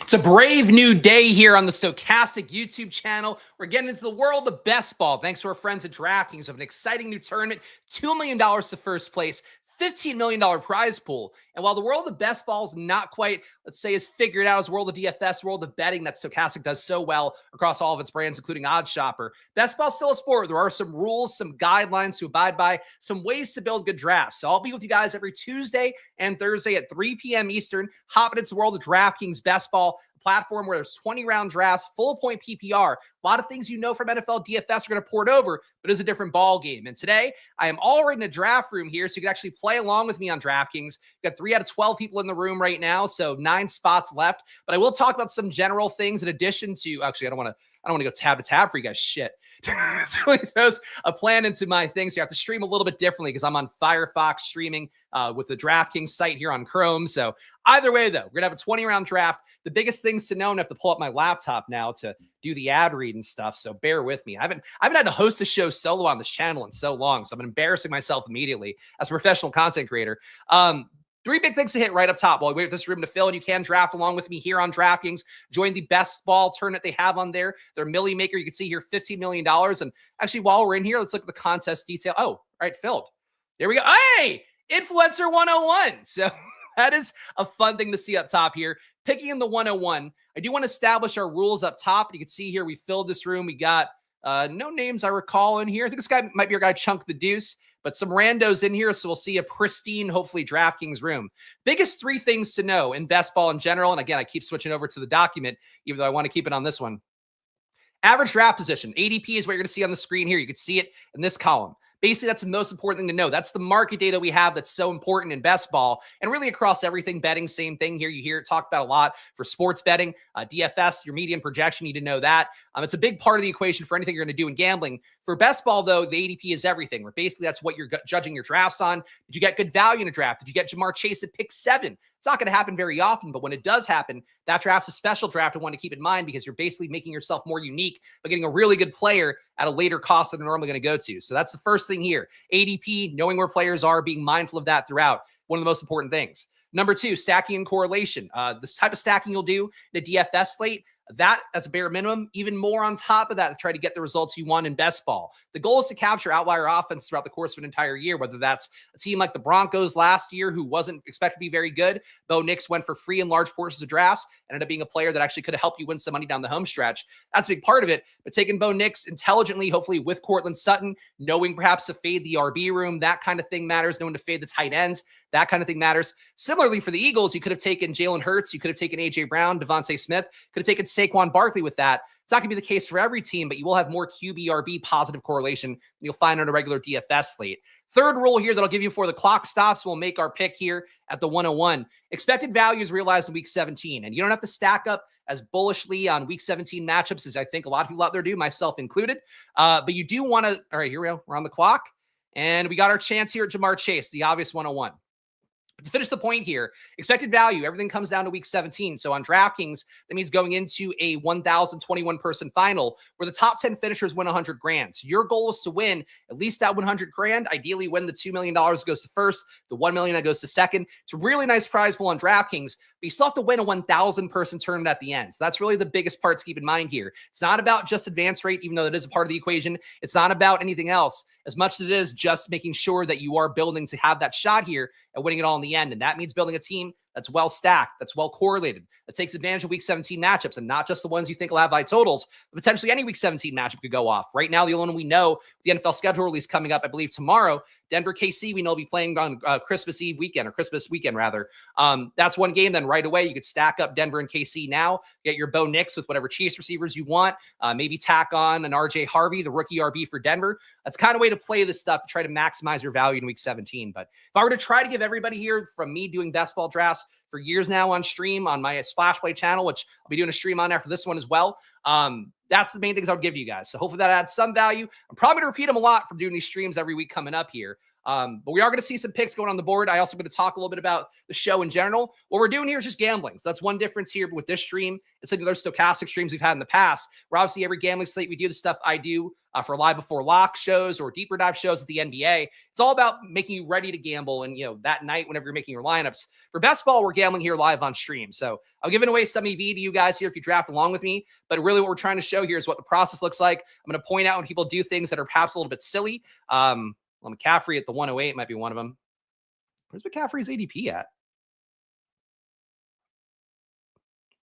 It's a brave new day here on the Stochastic YouTube channel. We're getting into the world of best ball. Thanks to our friends at DraftKings of an exciting new tournament, $2 million to first place, $15 million prize pool. And while the world of best ball is not quite, let's say, as figured out as the world of DFS, world of betting that Stochastic does so well across all of its brands, including OddsShopper, best ball is still a sport. There are some rules, some guidelines to abide by, some ways to build good drafts. So I'll be with you guys every Tuesday and Thursday at 3 p.m. Eastern, hopping into the world of DraftKings best ball, platform where there's 20-round drafts, full point PPR. A lot of things you know from NFL DFS are going to port over, but it's a different ball game. And today, I am already in a draft room here, so you can actually play along with me on DraftKings. We've got 3 out of 12 people in the room right now, so 9 spots left. But I will talk about some general things in addition to, actually, I don't want to go tab to tab for you guys. Shit. So it throws a plan into my things. You have to stream a little bit differently because I'm on Firefox streaming with the DraftKings site here on Chrome. So either way, though, we're going to have a 20-round draft. The biggest things to know, and I have to pull up my laptop now to do the ad read and stuff, so bear with me. I haven't had to host a show solo on this channel in so long, so I'm embarrassing myself immediately as a professional content creator. 3 big things to hit right up top while we wait for this room to fill, and you can draft along with me here on DraftKings. Join the best ball tournament they have on there. Their Millie Maker, you can see here, $15 million. And actually, while we're in here, let's look at the contest detail. Oh, all right, filled. There we go. Hey, Influencer 101. So that is a fun thing to see up top here. Picking in the 101, I do want to establish our rules up top. You can see here, we filled this room. We got no names I recall in here. I think this guy might be our guy, Chunk the Deuce. But some randos in here, so we'll see a pristine, hopefully, DraftKings room. Biggest 3 things to know in best ball in general, and again, I keep switching over to the document, even though I want to keep it on this one. Average draft position. ADP is what you're going to see on the screen here. You can see it in this column. Basically, that's the most important thing to know. That's the market data we have that's so important in best ball and really across everything betting. Same thing here. You hear it talked about a lot for sports betting, DFS, your median projection. You need to know that. It's a big part of the equation for anything you're going to do in gambling. For best ball, though, the ADP is everything. Where basically that's what you're judging your drafts on. Did you get good value in a draft? Did you get Jamar Chase at pick 7? It's not going to happen very often, but when it does happen, that draft's a special draft I want to keep in mind because you're basically making yourself more unique by getting a really good player at a later cost than they're normally going to go to. So that's the first thing here. ADP, knowing where players are, being mindful of that throughout. One of the most important things. Number 2, stacking and correlation. This type of stacking you'll do in the DFS slate, that as a bare minimum, even more on top of that to try to get the results you want in best ball. The goal is to capture outlier offense throughout the course of an entire year, whether that's a team like the Broncos last year who wasn't expected to be very good. Bo Nix went for free in large portions of drafts, ended up being a player that actually could have helped you win some money down the home stretch. That's a big part of it, but taking Bo Nix intelligently, hopefully with Cortland Sutton, knowing perhaps to fade the RB room, that kind of thing matters, knowing to fade the tight ends, that kind of thing matters. Similarly, for the Eagles, you could have taken Jalen Hurts, you could have taken A.J. Brown, Devontae Smith, could have taken Saquon Barkley with that. It's not going to be the case for every team, but you will have more QB-RB positive correlation than you'll find on a regular DFS slate. Third rule here that I'll give you before the clock stops, we'll make our pick here at the 101. Expected value is realized in week 17, and you don't have to stack up as bullishly on week 17 matchups as I think a lot of people out there do, myself included. But you do want to, all right, here we go. We're on the clock, and we got our chance here at Jamar Chase, the obvious 101. To finish the point here, expected value, everything comes down to week 17. So on DraftKings, that means going into a 1,021 person final where the top 10 finishers win 100 grand. So your goal is to win at least that 100 grand, ideally win the $2 million that goes to first, the $1 million that goes to second. It's a really nice prize pool on DraftKings, but you still have to win a 1,000 person tournament at the end. So that's really the biggest part to keep in mind here. It's not about just advance rate, even though that is a part of the equation. It's not about anything else as much as it is just making sure that you are building to have that shot here and winning it all in the end. And that means building a team that's well stacked, that's well correlated, that takes advantage of week 17 matchups and not just the ones you think will have high totals, but potentially any week 17 matchup could go off. Right now, the only one we know, the NFL schedule release coming up, I believe tomorrow, Denver KC, we know will be playing on Christmas Eve weekend, or Christmas weekend rather. That's one game. Then right away, you could stack up Denver and KC now, get your Bo Nix with whatever Chiefs receivers you want, maybe tack on an RJ Harvey, the rookie RB for Denver. That's kind of way to play this stuff to try to maximize your value in week 17. But if I were to try to give everybody here from me doing best ball drafts for years now on stream on my Splash Play channel, which I'll be doing a stream on after this one as well. That's the main things I'll give you guys. So hopefully that adds some value. I'm probably going to repeat them a lot from doing these streams every week coming up here. But we are going to see some picks going on the board. I also going to talk a little bit about the show in general. What we're doing here is just gambling. So that's one difference here with this stream. It's like the other stochastic streams we've had in the past, where obviously every gambling slate we do the stuff I do for live before lock shows or deeper dive shows at the NBA. It's all about making you ready to gamble and, that night whenever you're making your lineups. For best ball, we're gambling here live on stream. So I'm giving away some EV to you guys here if you draft along with me. But really what we're trying to show here is what the process looks like. I'm going to point out when people do things that are perhaps a little bit silly. McCaffrey at the 108 might be one of them. Where's McCaffrey's ADP at?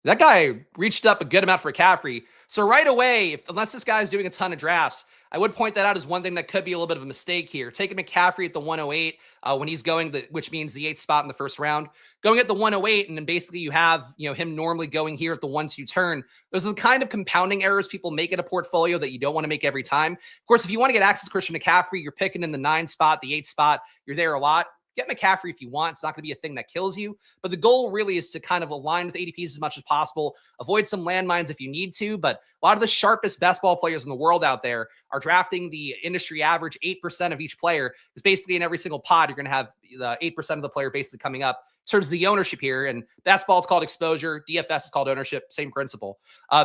That guy reached up a good amount for McCaffrey. So right away, unless this guy's doing a ton of drafts, I would point that out as one thing that could be a little bit of a mistake here. Taking McCaffrey at the 108 when he's going, which means the 8th spot in the first round. Going at the 108, and then basically you have him normally going here at the 1-2 turn. Those are the kind of compounding errors people make in a portfolio that you don't want to make every time. Of course, if you want to get access to Christian McCaffrey, you're picking in the 9 spot, the 8 spot. You're there a lot. Get McCaffrey if you want. It's not going to be a thing that kills you. But the goal really is to kind of align with ADPs as much as possible. Avoid some landmines if you need to. But a lot of the sharpest best ball players in the world out there are drafting the industry average 8% of each player. Because basically in every single pod, you're going to have the 8% of the player basically coming up in terms of the ownership here. And basketball is called exposure. DFS is called ownership. Same principle.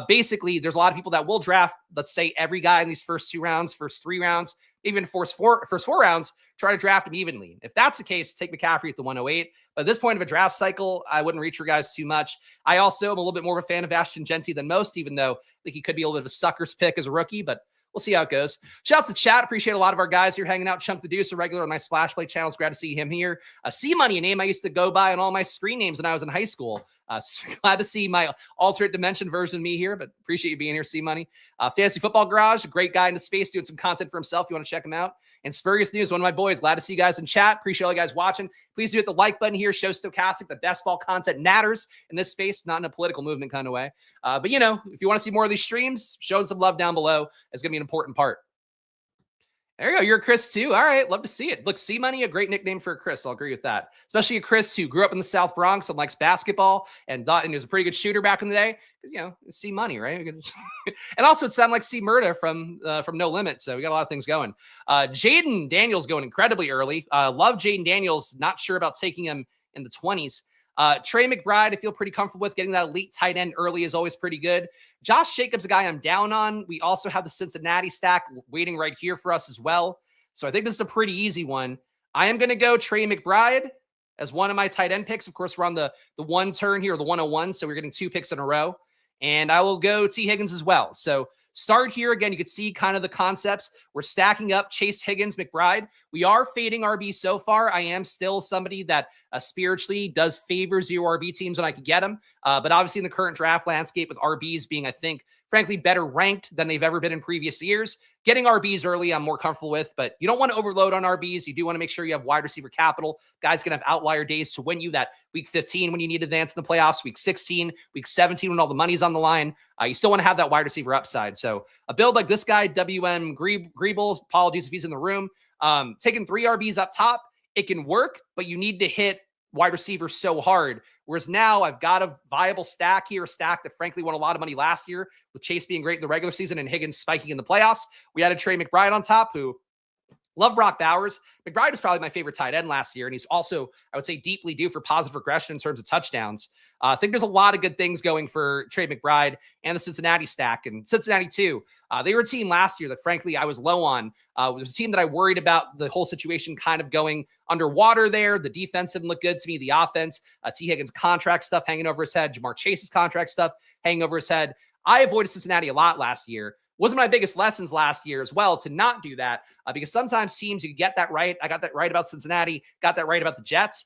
Basically, there's a lot of people that will draft, let's say, every guy in these first 2 rounds, first 3 rounds, even first four rounds, try to draft them evenly. If that's the case, take McCaffrey at the 108. But at this point of a draft cycle, I wouldn't reach for guys too much. I also am a little bit more of a fan of Ashton Genty than most, even though I think he could be a little bit of a sucker's pick as a rookie, but we'll see how it goes. Shouts to chat. Appreciate a lot of our guys here hanging out. Chunk the Deuce, a regular on my Splash Play channels. Glad to see him here. C-Money, a name I used to go by on all my screen names when I was in high school. Glad to see my alternate dimension version of me here, but appreciate you being here, C-Money. Fantasy Football Garage, a great guy in the space doing some content for himself. You want to check him out. And Spurious News, one of my boys. Glad to see you guys in chat. Appreciate all you guys watching. Please do hit the like button here. Show Stochastic the best ball content matters in this space, not in a political movement kind of way. But if you want to see more of these streams, showing some love down below is going to be an important part. There you go. You're a Chris too. All right. Love to see it. Look, C-Money, a great nickname for a Chris. I'll agree with that. Especially a Chris who grew up in the South Bronx and likes basketball and was a pretty good shooter back in the day. It's C-Money, right? And also it sounded like C-Murda from No Limit. So we got a lot of things going. Jaden Daniels going incredibly early. Love Jaden Daniels. Not sure about taking him in the 20s. Trey McBride, I feel pretty comfortable with. Getting that elite tight end early is always pretty good. Josh Jacobs, a guy I'm down on. We also have the Cincinnati stack waiting right here for us as well. So I think this is a pretty easy one. I am going to go Trey McBride as one of my tight end picks. Of course, we're on the 1 turn here, the 101. So we're getting 2 picks in a row. And I will go T. Higgins as well. So start here. Again, you can see kind of the concepts. We're stacking up Chase, Higgins, McBride. We are fading RB so far. I am still somebody that spiritually does favor 0 RB teams when I can get them. But obviously in the current draft landscape with RBs being, I think, frankly, better ranked than they've ever been in previous years, getting RBs early I'm more comfortable with. But you don't want to overload on RBs. You do want to make sure you have wide receiver capital. Guys going to have outlier days to win you that week 15 when you need to advance in the playoffs, week 16, week 17 when all the money's on the line. You still want to have that wide receiver upside. So a build like this guy, WM Greeble, apologies if he's in the room, taking 3 RBs up top, it can work, but you need to hit wide receiver so hard. Whereas now I've got a viable stack here, a stack that frankly won a lot of money last year with Chase being great in the regular season and Higgins spiking in the playoffs. We added Trey McBride on top, who love Brock Bowers. McBride was probably my favorite tight end last year, and he's also, I would say, deeply due for positive regression in terms of touchdowns. I think there's a lot of good things going for Trey McBride and the Cincinnati stack. And Cincinnati, too, they were a team last year that, frankly, I was low on. It was a team that I worried about the whole situation kind of going underwater there. The defense didn't look good to me. The offense, T. Higgins' contract stuff hanging over his head, Jamar Chase's contract stuff hanging over his head. I avoided Cincinnati a lot last year. Wasn't my biggest lessons last year as well to not do that because sometimes teams, you get that right. I got that right about Cincinnati, got that right about the Jets.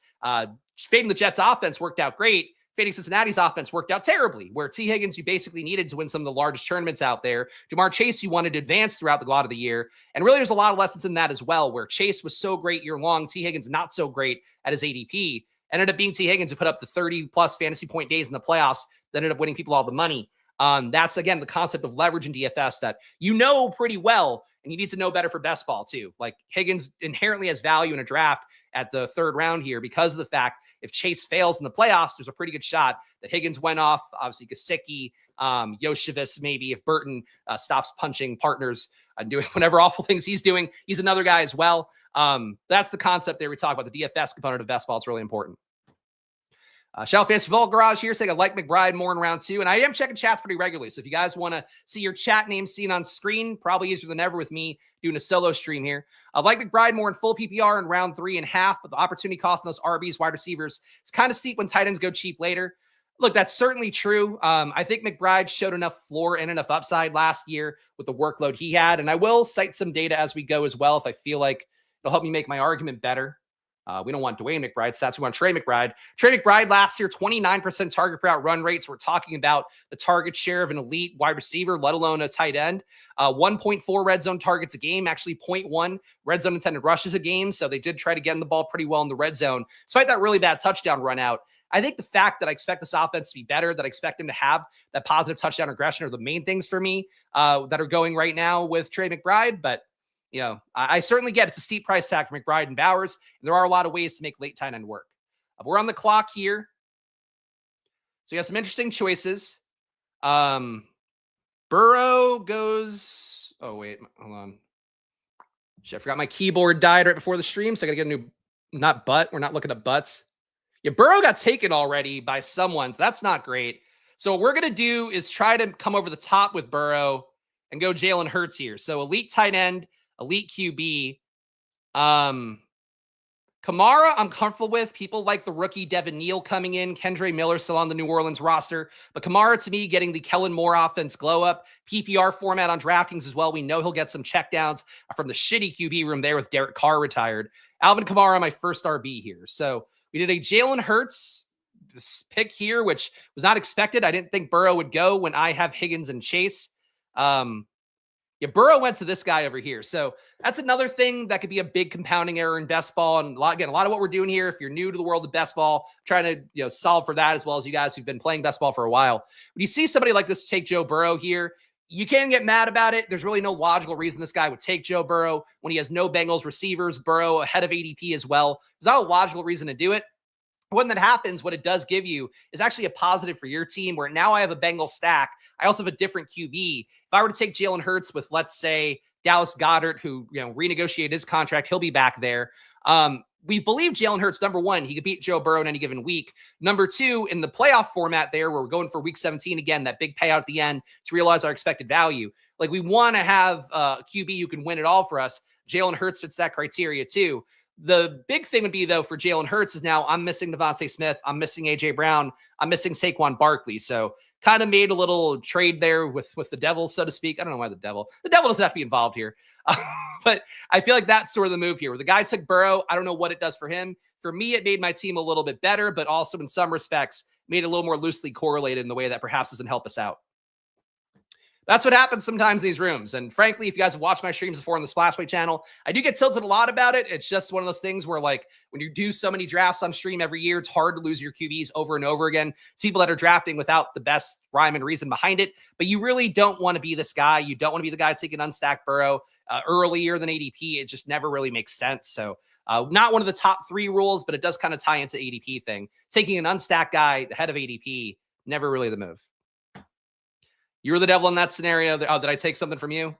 Fading the Jets offense worked out great. Fading Cincinnati's offense worked out terribly, where T. Higgins, you basically needed to win some of the largest tournaments out there. Jamar Chase, you wanted to advance throughout the lot of the year. And really, there's a lot of lessons in that as well, where Chase was so great year long, T. Higgins not so great at his ADP. Ended up being T. Higgins who put up the 30-plus fantasy point days in the playoffs that ended up winning people all the money. That's, again, the concept of leverage in DFS that you know pretty well, and you need to know better for best ball, too. Like, Higgins inherently has value in a draft at the 3rd round here because of the fact if Chase fails in the playoffs, there's a pretty good shot that Higgins went off. Obviously, Gesicki, Yoshevich, maybe if Burton stops punching partners and doing whatever awful things he's doing. He's another guy as well. That's the concept there. We talk about the DFS component of best ball. It's really important. Shelf Fantasy Football Garage here saying I like McBride more in round 2. And I am checking chats pretty regularly. So if you guys want to see your chat name seen on screen, probably easier than ever with me doing a solo stream here. I like McBride more in full PPR in round 3.5, but the opportunity cost on those RBs, wide receivers, is kind of steep when tight ends go cheap later. Look, that's certainly true. I think McBride showed enough floor and enough upside last year with the workload he had. And I will cite some data as we go as well if I feel like it'll help me make my argument better. We don't want Dwayne McBride stats. We want Trey McBride. Trey McBride last year, 29% target per out run rates. We're talking about the target share of an elite wide receiver, let alone a tight end. 1.4 red zone targets a game, actually 0.1 red zone intended rushes a game. So they did try to get in the ball pretty well in the red zone, despite that really bad touchdown run out. I think the fact that I expect this offense to be better, that I expect him to have that positive touchdown regression are the main things for me that are going right now with Trey McBride. But you know, I certainly get it's a steep price tag for McBride and Bowers. And there are a lot of ways to make late tight end work. We're on the clock here. So you have some interesting choices. Burrow goes. Oh, wait. Hold on. Shit, I forgot my keyboard died right before the stream. So I got to get a new, not butt. We're not looking at butts. Yeah, Burrow got taken already by someone. So that's not great. So what we're going to do is try to come over the top with Burrow and go Jalen Hurts here. So elite tight end. Elite QB. Kamara, I'm comfortable with. People like the rookie Devin Neal coming in. Kendre Miller still on the New Orleans roster. But Kamara, to me, getting the Kellen Moore offense glow up. PPR format on DraftKings as well. We know he'll get some checkdowns from the shitty QB room there with Derek Carr retired. Alvin Kamara, my first RB here. So we did a Jalen Hurts pick here, which was not expected. I didn't think Burrow would go when I have Higgins and Chase. Yeah, Burrow went to this guy over here. So that's another thing that could be a big compounding error in best ball. And a lot of what we're doing here, if you're new to the world of best ball, trying to solve for that as well as you guys who've been playing best ball for a while. When you see somebody like this take Joe Burrow here, you can get mad about it. There's really no logical reason this guy would take Joe Burrow when he has no Bengals receivers, Burrow ahead of ADP as well. There's not a logical reason to do it. When that happens, what it does give you is actually a positive for your team where now I have a Bengal stack. I also have a different QB. If I were to take Jalen Hurts with, let's say, Dallas Goedert, who renegotiated his contract, he'll be back there. We believe Jalen Hurts, number one, he could beat Joe Burrow in any given week. Number two, in the playoff format there, where we're going for week 17 again, that big payout at the end to realize our expected value. Like we want to have a QB who can win it all for us. Jalen Hurts fits that criteria too. The big thing would be, though, for Jalen Hurts is now I'm missing Devontae Smith. I'm missing A.J. Brown. I'm missing Saquon Barkley. So kind of made a little trade there with the devil, so to speak. I don't know why the devil doesn't have to be involved here. But I feel like that's sort of the move here. Where the guy took Burrow, I don't know what it does for him. For me, it made my team a little bit better, but also in some respects made it a little more loosely correlated in the way that perhaps doesn't help us out. That's what happens sometimes in these rooms. And frankly, if you guys have watched my streams before on the Splashway channel, I do get tilted a lot about it. It's just one of those things where, like, when you do so many drafts on stream every year, it's hard to lose your QBs over and over again to people that are drafting without the best rhyme and reason behind it. But you really don't want to be this guy. You don't want to be the guy taking unstacked Burrow earlier than ADP. It just never really makes sense. So not one of the top 3 rules, but it does kind of tie into ADP thing. Taking an unstacked guy ahead of ADP, never really the move. You were the devil in that scenario. Did I take something from you?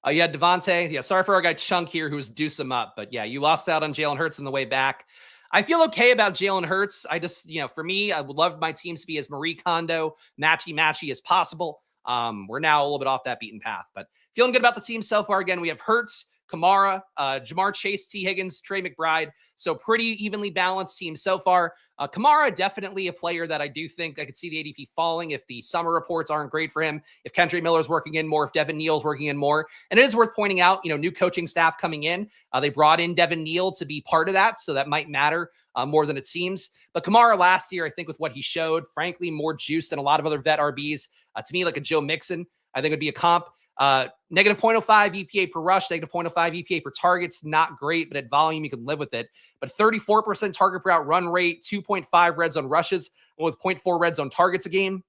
You had Devontae. Yeah, sorry for our guy Chunk here who was deuce him up. But yeah, you lost out on Jalen Hurts on the way back. I feel okay about Jalen Hurts. I just, for me, I would love my teams to be as Marie Kondo, matchy as possible. We're now a little bit off that beaten path. But feeling good about the team so far. Again, we have Hurts, Kamara, Jamar Chase, T. Higgins, Trey McBride. So pretty evenly balanced team so far. Kamara, definitely a player that I do think I could see the ADP falling if the summer reports aren't great for him, if Kendre Miller's working in more, if Devin Neal's working in more. And it is worth pointing out, new coaching staff coming in. They brought in Devin Neal to be part of that, so that might matter more than it seems. But Kamara last year, I think with what he showed, frankly, more juice than a lot of other vet RBs. To me, like a Joe Mixon, I think would be a comp. Negative 0.05 EPA per rush, negative 0.05 EPA per target's not great, but at volume, you can live with it. But 34% target per out run rate, 2.5 red zone rushes with 0.4 red zone targets a game.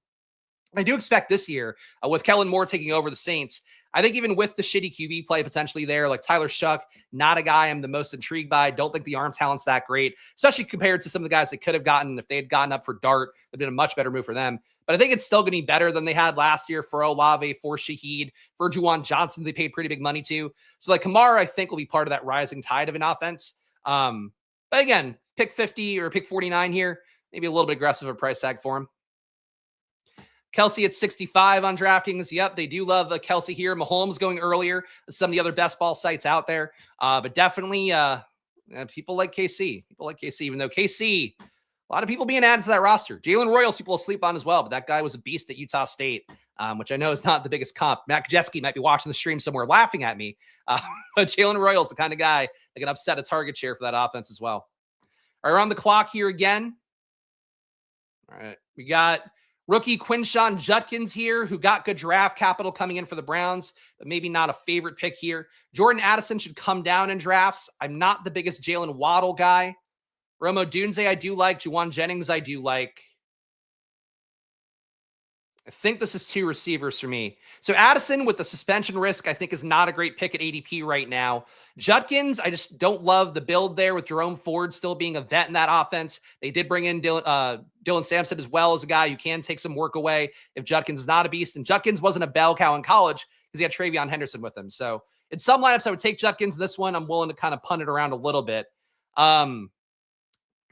I do expect this year, with Kellen Moore taking over the Saints, I think even with the shitty QB play potentially there, like Tyler Shuck, not a guy I'm the most intrigued by. Don't think the arm talent's that great, especially compared to some of the guys they could have gotten if they had gotten up for Dart. It'd been a much better move for them. But I think it's still going to be better than they had last year for Olave, for Shaheed, for Juwan Johnson. They paid pretty big money to. So like Kamara, I think will be part of that rising tide of an offense. But again, pick 50 or pick 49 here. Maybe a little bit aggressive of a price tag for him. Kelsey at 65 on DraftKings. Yep, they do love Kelsey here. Mahomes going earlier than some of the other best ball sites out there. But definitely people like KC. People like KC, even though KC, a lot of people being added to that roster. Jalen Royals, people sleep on as well, but that guy was a beast at Utah State, which I know is not the biggest comp. Matt Kajeski might be watching the stream somewhere laughing at me. But Jalen Royals, the kind of guy that can upset a target share for that offense as well. All right, we're on the clock here again. All right, we got rookie Quinshon Judkins here, who got good draft capital coming in for the Browns, but maybe not a favorite pick here. Jordan Addison should come down in drafts. I'm not the biggest Jalen Waddle guy. Romo Dunze, I do like. Juwan Jennings, I do like. I think this is two receivers for me. So Addison with the suspension risk, I think is not a great pick at ADP right now. Judkins, I just don't love the build there with Jerome Ford still being a vet in that offense. They did bring in Dylan Sampson as well as a guy who can take some work away if Judkins is not a beast. And Judkins wasn't a bell cow in college because he had TreVeyon Henderson with him. So in some lineups, I would take Judkins. This one, I'm willing to kind of punt it around a little bit.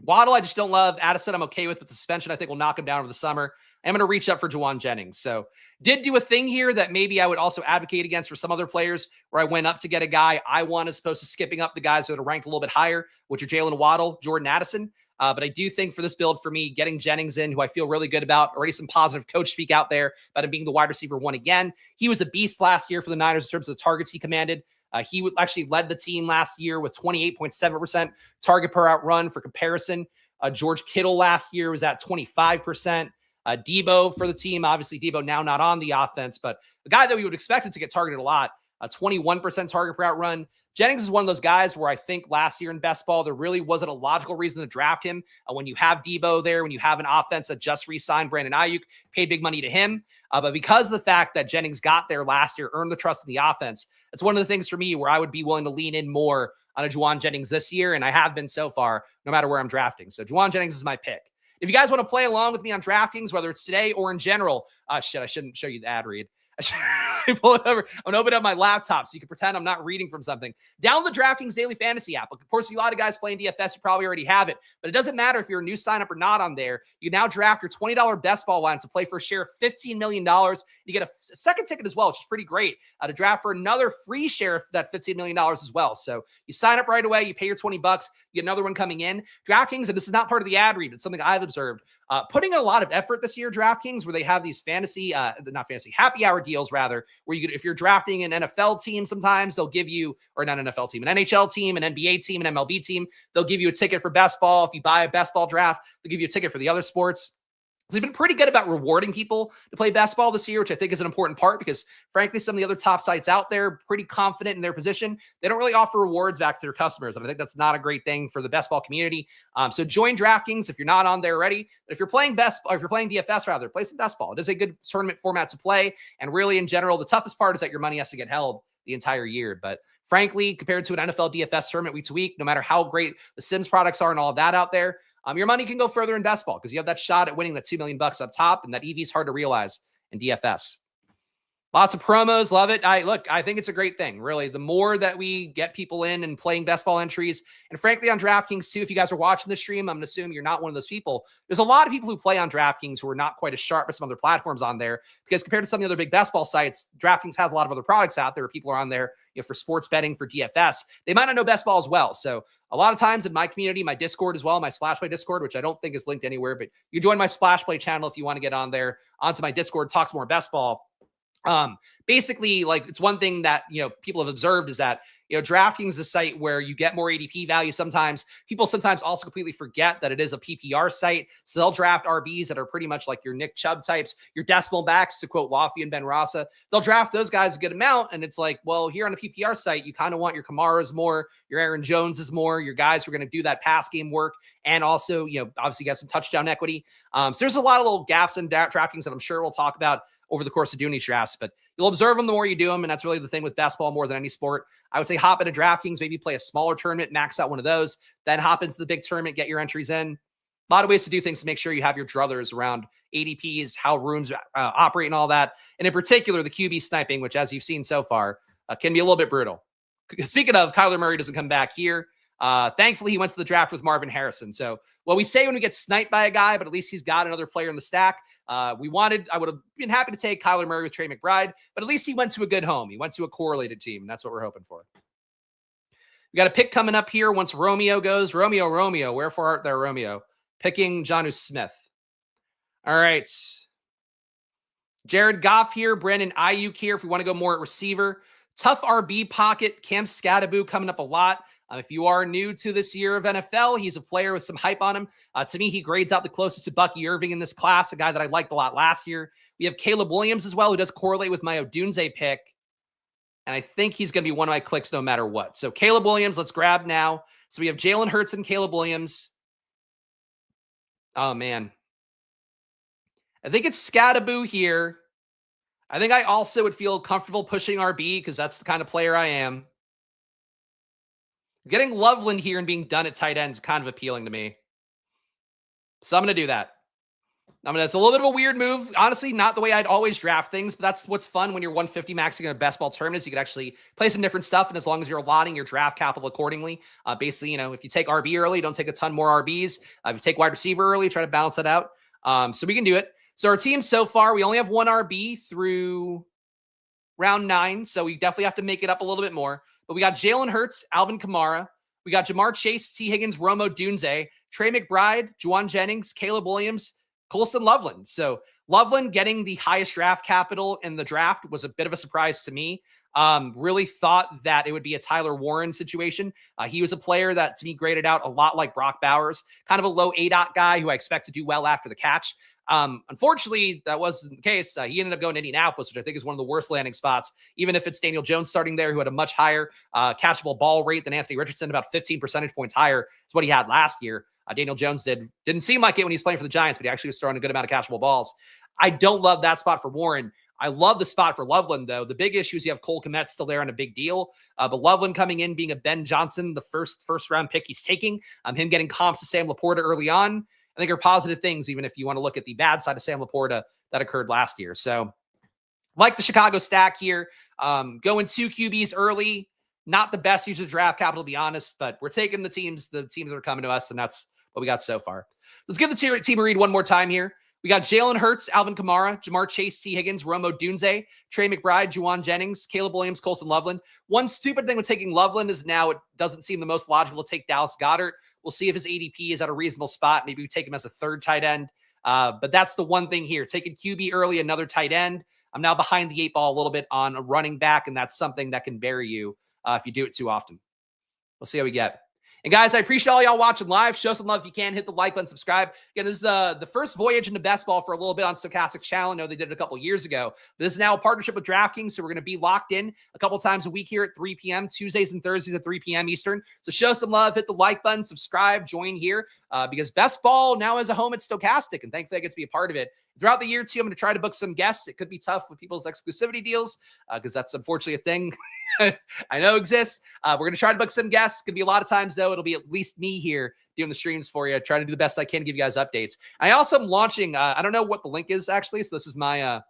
Waddle, I just don't love. Addison, I'm okay with the suspension. I think we'll knock him down over the summer. I'm going to reach up for Juwan Jennings. So did do a thing here that maybe I would also advocate against for some other players where I went up to get a guy I want as opposed to skipping up the guys that are ranked a little bit higher, which are Jalen Waddle, Jordan Addison. But I do think for this build for me, getting Jennings in, who I feel really good about, already some positive coach speak out there about him being the wide receiver one again. He was a beast last year for the Niners in terms of the targets he commanded. He actually led the team last year with 28.7% target per out run. For comparison, George Kittle last year was at 25%. Debo for the team, obviously Debo now not on the offense, but a guy that we would expect to get targeted a lot, 21% target per out run. Jennings is one of those guys where I think last year in best ball, there really wasn't a logical reason to draft him. When you have Debo there, when you have an offense that just re-signed Brandon Ayuk, paid big money to him. But because of the fact that Jennings got there last year, earned the trust in the offense, it's one of the things for me where I would be willing to lean in more on a Juwan Jennings this year, and I have been so far, no matter where I'm drafting. So Juwan Jennings is my pick. If you guys want to play along with me on DraftKings, whether it's today or in general, I shouldn't show you the ad read. I pull it over. I'm going to open up my laptop so you can pretend I'm not reading from something. Download the DraftKings Daily Fantasy app. Of course, if a lot of guys playing DFS, you probably already have it. But it doesn't matter if you're a new sign-up or not on there. You can now draft your $20 best ball lineup to play for a share of $15 million. You get a second ticket as well, which is pretty great, to draft for another free share of that $15 million as well. So you sign up right away. You pay your $20. You get another one coming in. DraftKings, and this is not part of the ad read. It's something I've observed. Putting in a lot of effort this year, DraftKings, where they have these happy hour deals rather, where you could, if you're drafting an NFL team, sometimes they'll give you, or not an NFL team, an NHL team, an NBA team, an MLB team, they'll give you a ticket for best ball. If you buy a best ball draft, they'll give you a ticket for the other sports. So they've been pretty good about rewarding people to play best ball this year, which I think is an important part because, frankly, some of the other top sites out there, pretty confident in their position, they don't really offer rewards back to their customers. And I think that's not a great thing for the best ball community. So join DraftKings if you're not on there already. But if you're playing DFS rather, play some best ball. It is a good tournament format to play. And really, in general, the toughest part is that your money has to get held the entire year. But frankly, compared to an NFL DFS tournament week to week, no matter how great the Sims products are and all of that out there, your money can go further in best ball because you have that shot at winning that $2 million up top, and that EV is hard to realize in DFS. Lots of promos. Love it. I think it's a great thing, really. The more that we get people in and playing best ball entries, and frankly on DraftKings too, if you guys are watching the stream, I'm going to assume you're not one of those people. There's a lot of people who play on DraftKings who are not quite as sharp as some other platforms on there, because compared to some of the other big best ball sites, DraftKings has a lot of other products out there where people are on there, for sports betting, for DFS. They might not know best ball as well. So a lot of times in my community, my Discord as well, my Splash Play Discord, which I don't think is linked anywhere, but you join my Splash Play channel if you want to get on there onto my Discord, talks more best ball. Basically, like, it's one thing that, people have observed is that, DraftKings is a site where you get more ADP value. Sometimes people also completely forget that it is a PPR site. So they'll draft RBs that are pretty much like your Nick Chubb types, your decimal backs, to quote Laffy and Ben Rasa. They'll draft those guys a good amount. And it's like, well, here on a PPR site, you kind of want your Kamaras more, your Aaron Joneses more, your guys who are going to do that pass game work. And also, obviously get some touchdown equity. So there's a lot of little gaps in DraftKings that I'm sure we'll talk about over the course of doing these drafts. But You'll observe them the more you do them, and that's really the thing with best ball more than any sport. I would say hop into DraftKings, maybe play a smaller tournament, max out one of those, then hop into the big tournament, get your entries in. A lot of ways to do things to make sure you have your druthers around ADPs, how runes operate and all that. And in particular, the QB sniping, which as you've seen so far, can be a little bit brutal. Speaking of, Kyler Murray doesn't come back here. Thankfully, he went to the draft with Marvin Harrison. So what we say when we get sniped by a guy, but at least he's got another player in the stack. I would have been happy to take Kyler Murray with Trey McBride, but at least he went to a good home. He went to a correlated team, and that's what we're hoping for. We got a pick coming up here once Romeo goes. Romeo, wherefore art thou, Romeo? Picking Jonnu Smith. All right. Jared Goff here, Brandon Ayuk here if we want to go more at receiver. Tough RB pocket, Cam Scattaboo coming up a lot. If you are new to this year of NFL, he's a player with some hype on him. To me, he grades out the closest to Bucky Irving in this class, a guy that I liked a lot last year. We have Caleb Williams as well, who does correlate with my Odunze pick. And I think he's going to be one of my clicks no matter what. So Caleb Williams, let's grab now. So we have Jalen Hurts and Caleb Williams. Oh, man. I think it's Scattaboo here. I think I also would feel comfortable pushing RB because that's the kind of player I am. Getting Loveland here and being done at tight end is kind of appealing to me. So I'm going to do that. It's a little bit of a weird move. Honestly, not the way I'd always draft things, but that's what's fun when you're 150 maxing in a best ball tournament. You can actually play some different stuff, and as long as you're allotting your draft capital accordingly, basically, if you take RB early, don't take a ton more RBs. If you take wide receiver early, try to balance it out. So we can do it. So our team so far, we only have one RB through round 9, so we definitely have to make it up a little bit more. But we got Jalen Hurts, Alvin Kamara. We got Jamar Chase, T. Higgins, Romo Dunze, Trey McBride, Juwan Jennings, Caleb Williams, Colston Loveland. So Loveland getting the highest draft capital in the draft was a bit of a surprise to me. Really thought that it would be a Tyler Warren situation. He was a player that to me graded out a lot like Brock Bowers, kind of a low ADOT guy who I expect to do well after the catch. Unfortunately, that wasn't the case. He ended up going to Indianapolis, which I think is one of the worst landing spots, even if it's Daniel Jones starting there, who had a much higher catchable ball rate than Anthony Richardson, about 15 percentage points higher is what he had last year. Daniel Jones didn't seem like it when he's playing for the Giants, but he actually was throwing a good amount of catchable balls. I don't love that spot for Warren. I love the spot for Loveland, though. The big issue is you have Cole Kmet still there on a big deal. But Loveland coming in, being a Ben Johnson, the first round pick he's taking, him getting comps to Sam Laporta early on, I think are positive things, even if you want to look at the bad side of Sam Laporta that occurred last year. So like the Chicago stack here, going 2 QBs early, not the best use of draft capital, to be honest, but we're taking the teams that are coming to us, and that's what we got so far. Let's give the team a read one more time here. We got Jalen Hurts, Alvin Kamara, Jamar Chase, T. Higgins, Romo Dunze, Trey McBride, Juwan Jennings, Caleb Williams, Colston Loveland. One stupid thing with taking Loveland is now it doesn't seem the most logical to take Dallas Goedert. We'll see if his ADP is at a reasonable spot. Maybe we take him as a third tight end. But that's the one thing here. Taking QB early, another tight end. I'm now behind the 8 ball a little bit on a running back, and that's something that can bury you if you do it too often. We'll see how we get. And guys, I appreciate all y'all watching live. Show some love if you can. Hit the like button, subscribe. Again, this is the first voyage into best ball for a little bit on Stochastic Channel. I know they did it a couple years ago. But this is now a partnership with DraftKings, so we're going to be locked in a couple times a week here at 3 p.m., Tuesdays and Thursdays at 3 p.m. Eastern. So show some love, hit the like button, subscribe, join here, because best ball now has a home at Stochastic, and thankfully I get to be a part of it. Throughout the year, too, I'm going to try to book some guests. It could be tough with people's exclusivity deals because that's unfortunately a thing I know exists. We're going to try to book some guests. Could be a lot of times, though. It'll be at least me here doing the streams for you, trying to do the best I can to give you guys updates. I also am launching, I don't know what the link is, actually, so this is my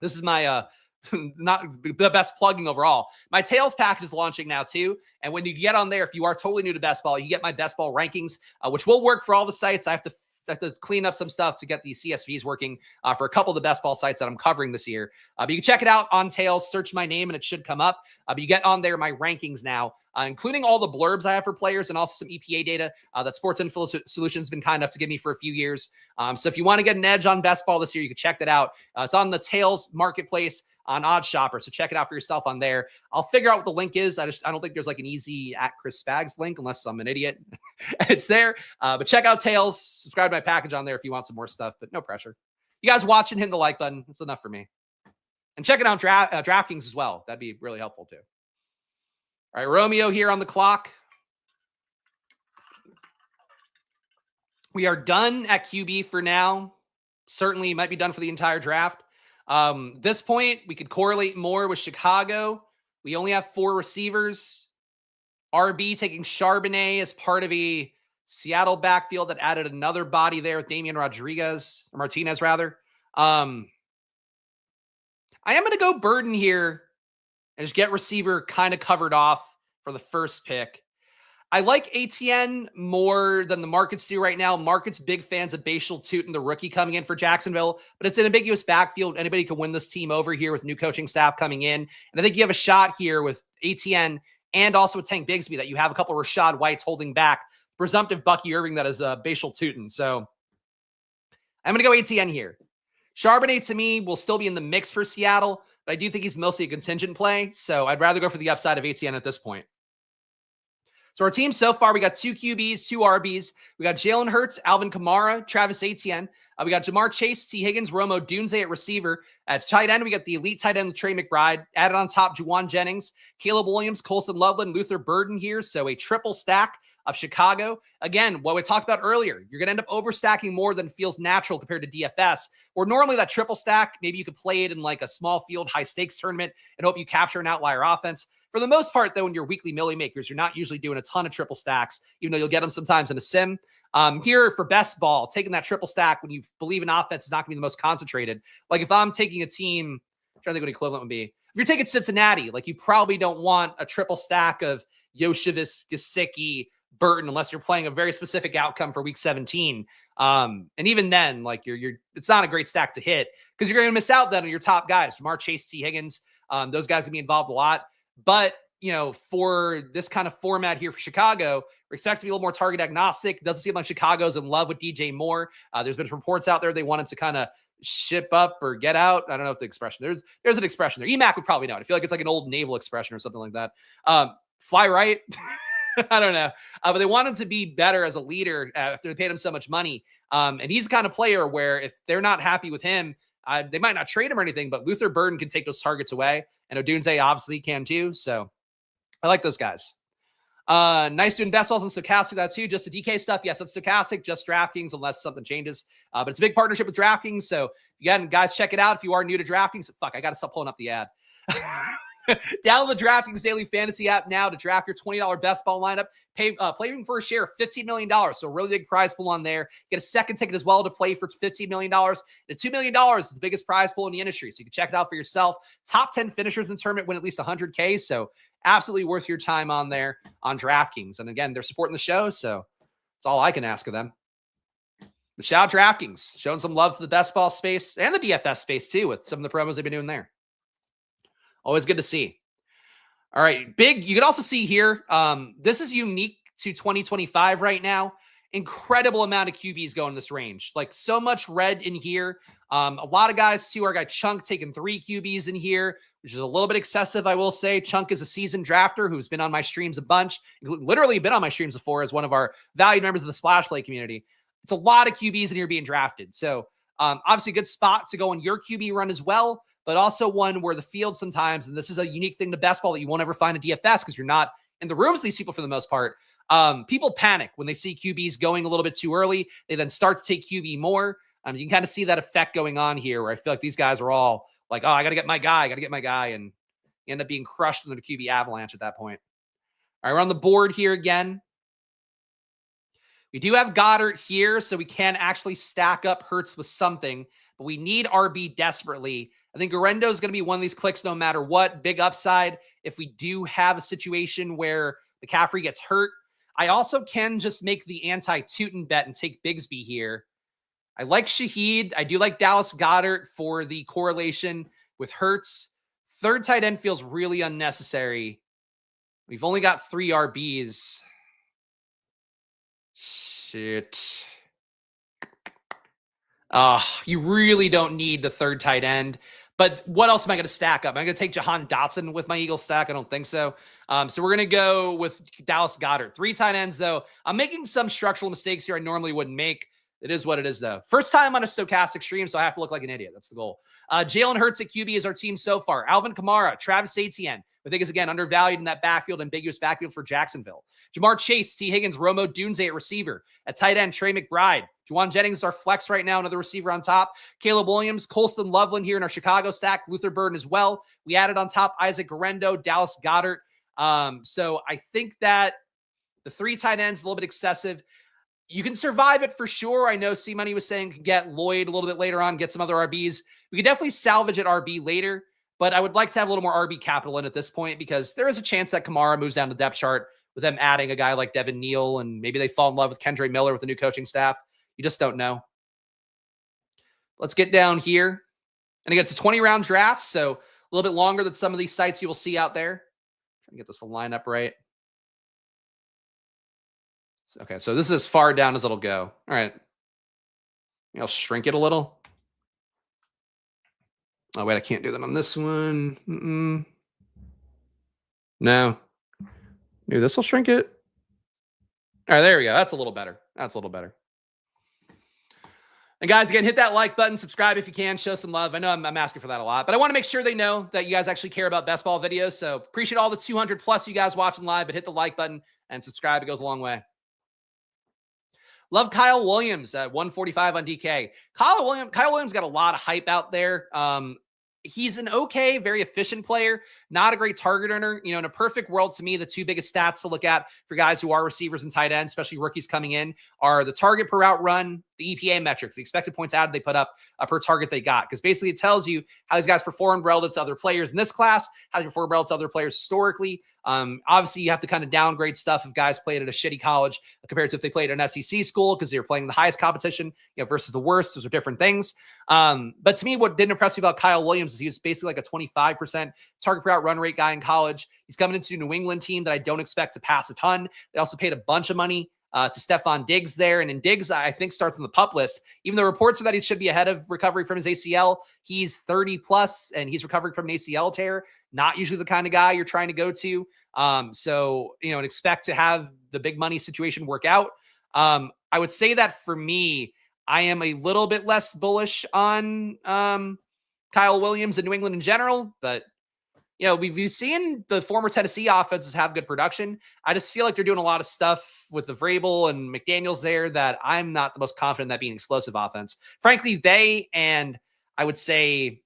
not the best plugging overall. My Tails package is launching now, too. And when you get on there, if you are totally new to best ball, you get my best ball rankings, which will work for all the sites. I have to clean up some stuff to get the CSVs working for a couple of the best ball sites that I'm covering this year. But you can check it out on Tails, search my name, and it should come up. But you get on there my rankings now, including all the blurbs I have for players and also some EPA data that Sports Info Solutions has been kind enough to give me for a few years. So if you want to get an edge on best ball this year, you can check that out. It's on the Tails marketplace on OddsShopper, so check it out for yourself on there. I'll figure out what the link is. I don't think there's like an easy @Chris Spags link unless I'm an idiot. It's there, but check out Tails. Subscribe to my package on there if you want some more stuff, but no pressure. You guys watching, hit the like button. It's enough for me. And check it out DraftKings as well. That'd be really helpful too. All right, Romeo here on the clock. We are done at QB for now. Certainly might be done for the entire draft. This point, we could correlate more with Chicago. We only have 4 receivers. RB taking Charbonnet as part of a Seattle backfield that added another body there with Damian Martinez rather. I am going to go Burden here and just get receiver kind of covered off for the first pick. I like ATN more than the markets do right now. Markets big fans of Bashal Tootin, the rookie coming in for Jacksonville, but it's an ambiguous backfield. Anybody can win this team over here with new coaching staff coming in. And I think you have a shot here with ATN and also with Tank Bigsby that you have a couple of Rashad Whites holding back presumptive Bucky Irving that is Bashal Tootin. So I'm going to go ATN here. Charbonnet to me will still be in the mix for Seattle, but I do think he's mostly a contingent play. So I'd rather go for the upside of ATN at this point. So our team so far, we got 2 QBs, 2 RBs. We got Jalen Hurts, Alvin Kamara, Travis Etienne. We got Jamar Chase, T. Higgins, Romo Dunze at receiver. At tight end, we got the elite tight end, Trey McBride. Added on top, Juwan Jennings, Caleb Williams, Colson Loveland, Luther Burden here. So a triple stack of Chicago. Again, what we talked about earlier, you're going to end up overstacking more than feels natural compared to DFS, where normally that triple stack, maybe you could play it in like a small field, high stakes tournament and hope you capture an outlier offense. For the most part, though, in your weekly milli makers, you're not usually doing a ton of triple stacks, even though you'll get them sometimes in a sim. Here for best ball, taking that triple stack when you believe an offense is not going to be the most concentrated. Like if I'm taking a team, I'm trying to think what equivalent would be. If you're taking Cincinnati, like you probably don't want a triple stack of Yoshevich, Gesicki, Burton, unless you're playing a very specific outcome for week 17. And even then, like it's not a great stack to hit because you're going to miss out then on your top guys, Jamar Chase, T. Higgins. Those guys can be involved a lot. But, you know, for this kind of format here for Chicago, we expect to be a little more target agnostic. It doesn't seem like Chicago's in love with DJ Moore. There's been reports out there they wanted to kind of ship up or get out. I don't know if the expression, there's an expression there. EMAC would probably know it. I feel like it's like an old naval expression or something like that. Fly right. I don't know. But they want him to be better as a leader after they paid him so much money. And he's the kind of player where if they're not happy with him, they might not trade him or anything, but Luther Burden can take those targets away. And Odunze obviously can too. So I like those guys. Nice doing best balls and stochastic that too. Just the DK stuff. Yes, that's stochastic, just DraftKings unless something changes. But it's a big partnership with DraftKings. So again, guys, check it out. If you are new to DraftKings, fuck, I got to stop pulling up the ad. Download the DraftKings Daily Fantasy app now to draft your $20 best ball lineup. Play for a share of $15 million. So a really big prize pool on there. Get a second ticket as well to play for $15 million. And $2 million is the biggest prize pool in the industry. So you can check it out for yourself. Top 10 finishers in the tournament win at least $100K. So absolutely worth your time on there on DraftKings. And again, they're supporting the show. So that's all I can ask of them. But shout out DraftKings, showing some love to the best ball space and the DFS space too with some of the promos they've been doing there. Always good to see. All right, big. You can also see here, this is unique to 2025 right now. Incredible amount of QBs going in this range. Like so much red in here. A lot of guys too. Our guy Chunk taking 3 QBs in here, which is a little bit excessive, I will say. Chunk is a seasoned drafter who's been on my streams a bunch, literally been on my streams before as one of our valued members of the Splash Play community. It's a lot of QBs in here being drafted. So obviously a good spot to go on your QB run as well, but also one where the field sometimes, and this is a unique thing to best ball that you won't ever find in DFS because you're not in the rooms with these people for the most part. People panic when they see QBs going a little bit too early. They then start to take QB more. You can kind of see that effect going on here where I feel like these guys are all like, oh, I got to get my guy. And you end up being crushed in the QB avalanche at that point. All right, we're on the board here again. We do have Goddard here, so we can actually stack up Hurts with something, but we need RB desperately. I think Garendo is going to be one of these clicks no matter what. Big upside if we do have a situation where McCaffrey gets hurt. I also can just make the anti-Tootin bet and take Bigsby here. I like Shaheed. I do like Dallas Goedert for the correlation with Hurts. Third tight end feels really unnecessary. We've only got 3 RBs. Shit. You really don't need the third tight end. But what else am I going to stack up? Am I going to take Jahan Dotson with my Eagles stack? I don't think so. So we're going to go with Dallas Goedert. 3 tight ends, though. I'm making some structural mistakes here I normally wouldn't make. It is what it is, though. First time on a stochastic stream, so I have to look like an idiot. That's the goal. Jalen Hurts at QB is our team so far. Alvin Kamara, Travis Etienne, I think is, again, undervalued in that backfield, ambiguous backfield for Jacksonville. Jamar Chase, T. Higgins, Romo Dunze at receiver. At tight end, Trey McBride. Juwan Jennings is our flex right now, another receiver on top. Caleb Williams, Colston Loveland here in our Chicago stack. Luther Burden as well. We added on top Isaac Guerrero, Dallas Goedert. So I think that the 3 tight ends, a little bit excessive. You can survive it for sure. I know C-Money was saying can get Lloyd a little bit later on, get some other RBs. We could definitely salvage at RB later, but I would like to have a little more RB capital in at this point because there is a chance that Kamara moves down the depth chart with them adding a guy like Devin Neal, and maybe they fall in love with Kendre Miller with the new coaching staff. You just don't know. Let's get down here. And again, it's a 20-round draft, so a little bit longer than some of these sites you will see out there. Trying to get this to line up right. Okay, so this is as far down as it'll go. All right. Maybe I'll shrink it a little. Oh, wait, I can't do that on this one. No. Maybe this will shrink it. All right, there we go. That's a little better. That's a little better. And guys, again, hit that like button, subscribe if you can, show some love. I know I'm asking for that a lot, but I want to make sure they know that you guys actually care about best ball videos. So appreciate all the 200 plus you guys watching live, but hit the like button and subscribe. It goes a long way. Love Kyle Williams at 145 on DK. Kyle Williams got a lot of hype out there. He's an okay, very efficient player, not a great target earner. You know, in a perfect world, to me, the 2 biggest stats to look at for guys who are receivers and tight ends, especially rookies coming in, are the target per route run, the EPA metrics, the expected points added they put up per target they got. Because basically it tells you how these guys performed relative to other players in this class, how they performed relative to other players historically. Obviously, you have to kind of downgrade stuff if guys played at a shitty college compared to if they played at an SEC school because they were playing the highest competition, versus the worst. Those are different things. But to me, what didn't impress me about Kyle Williams is he was basically like a 25% target per route run rate guy in college. He's coming into a New England team that I don't expect to pass a ton. They also paid a bunch of money to Stephon Diggs there. And in Diggs, I think starts on the PUP list. Even though reports are that he should be ahead of recovery from his ACL, he's 30 plus and he's recovering from an ACL tear. Not usually the kind of guy you're trying to go to. So, and expect to have the big money situation work out. I would say that for me, I am a little bit less bullish on Kyle Williams and New England in general, but we've seen the former Tennessee offenses have good production. I just feel like they're doing a lot of stuff with the Vrabel and McDaniels there that I'm not the most confident in that being explosive offense. Frankly, they and I'd say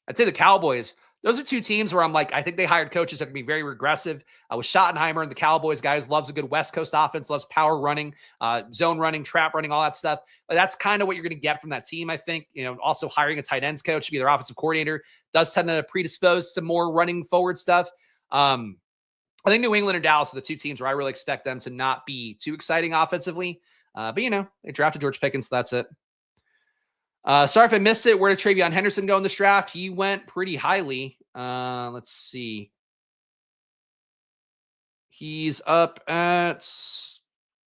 the Cowboys, those are 2 teams where I'm like, I think they hired coaches that can be very regressive. With Schottenheimer and the Cowboys, guys loves a good West Coast offense, loves power running, zone running, trap running, all that stuff. But that's kind of what you're going to get from that team, I think. Also hiring a tight ends coach to be their offensive coordinator does tend to predispose to more running forward stuff. I think New England and Dallas are the 2 teams where I really expect them to not be too exciting offensively. But, they drafted George Pickens, so that's it. Sorry if I missed it. Where did Travion Henderson go in this draft? He went pretty highly. Let's see. He's up at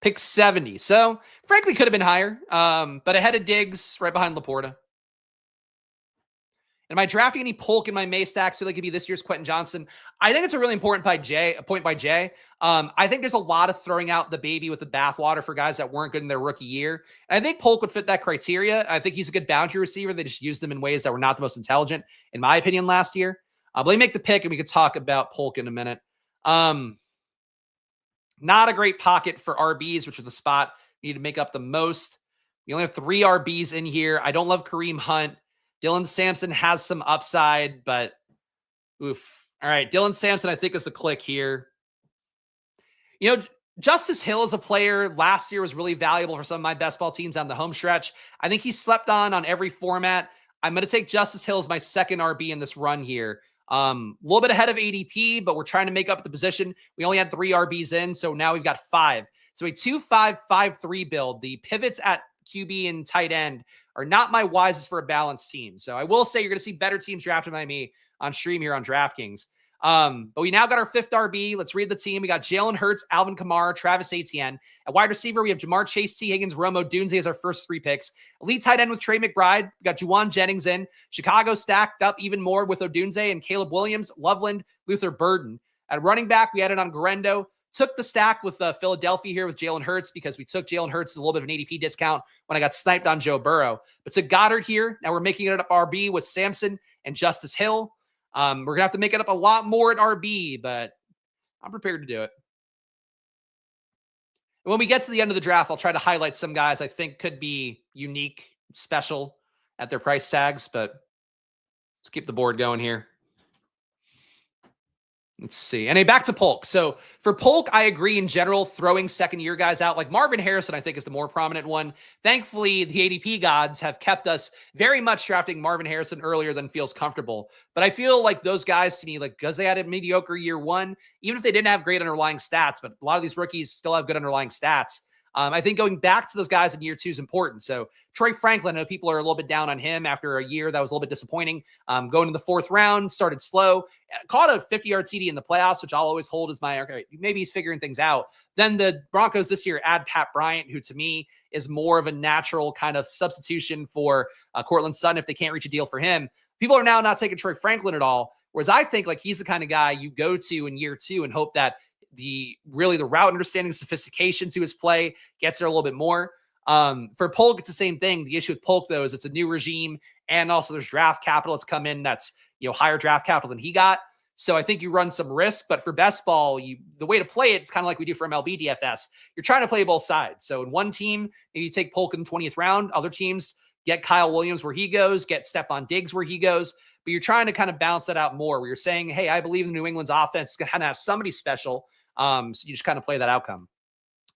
pick 70. So, frankly, could have been higher. But ahead of Diggs, right behind Laporta. Am I drafting any Polk in my May stacks? Feel like it could be this year's Quentin Johnson. I think it's a really important point by Jay. I think there's a lot of throwing out the baby with the bathwater for guys that weren't good in their rookie year. And I think Polk would fit that criteria. I think he's a good boundary receiver. They just used him in ways that were not the most intelligent, in my opinion, last year. But let me make the pick, and we can talk about Polk in a minute. Not a great pocket for RBs, which is the spot you need to make up the most. We only have 3 RBs in here. I don't love Kareem Hunt. Dylan Sampson has some upside, but oof. All right, Dylan Sampson, I think, is the click here. Justice Hill as a player last year was really valuable for some of my best ball teams on the home stretch. I think he slept on every format. I'm going to take Justice Hill as my second RB in this run here. A little bit ahead of ADP, but we're trying to make up the position. We only had 3 RBs in, so now we've got 5. So a 2-5-5-3 build. The pivots at QB and tight end are not my wisest for a balanced team. So I will say you're going to see better teams drafted by me on stream here on DraftKings. But we now got our 5th RB. Let's read the team. We got Jalen Hurts, Alvin Kamara, Travis Etienne. At wide receiver, we have Jamar Chase, T. Higgins, Romo Dunze as our first 3 picks. Elite tight end with Trey McBride. We got Juwan Jennings in. Chicago stacked up even more with Odunze and Caleb Williams, Loveland, Luther Burden. At running back, we added on Guerrero, Took the stack with Philadelphia here with Jalen Hurts because we took Jalen Hurts a little bit of an ADP discount when I got sniped on Joe Burrow. But took Goddard here. Now we're making it up RB with Samson and Justice Hill. We're going to have to make it up a lot more at RB, but I'm prepared to do it. When we get to the end of the draft, I'll try to highlight some guys I think could be unique, special at their price tags, but let's keep the board going here. Let's see. And back to Polk. So for Polk, I agree in general, throwing second-year guys out. Like Marvin Harrison, I think, is the more prominent one. Thankfully, the ADP gods have kept us very much drafting Marvin Harrison earlier than feels comfortable. But I feel like those guys, to me, like because they had a mediocre year one, even if they didn't have great underlying stats, but a lot of these rookies still have good underlying stats. I think going back to those guys in year two is important. So Troy Franklin, I know people are a little bit down on him after a year that was a little bit disappointing. Going to the fourth round, started slow, caught a 50-yard TD in the playoffs, which I'll always hold as my, okay, maybe he's figuring things out. Then the Broncos this year add Pat Bryant, who to me is more of a natural kind of substitution for Cortland Sutton if they can't reach a deal for him. People are now not taking Troy Franklin at all, whereas I think like he's the kind of guy you go to in year two and hope that the route understanding, sophistication to his play gets there a little bit more. For Polk, it's the same thing. The issue with Polk, though, is it's a new regime, and also there's draft capital that's come in that's higher draft capital than he got. So I think you run some risk, but for best ball, the way to play it's kind of like we do for MLB DFS. You're trying to play both sides. So in one team, maybe you take Polk in the 20th round. Other teams get Kyle Williams where he goes, get Stephon Diggs where he goes. But you're trying to kind of balance that out more where you're saying, hey, I believe in New England's offense is going to have somebody special. So you just kind of play that outcome.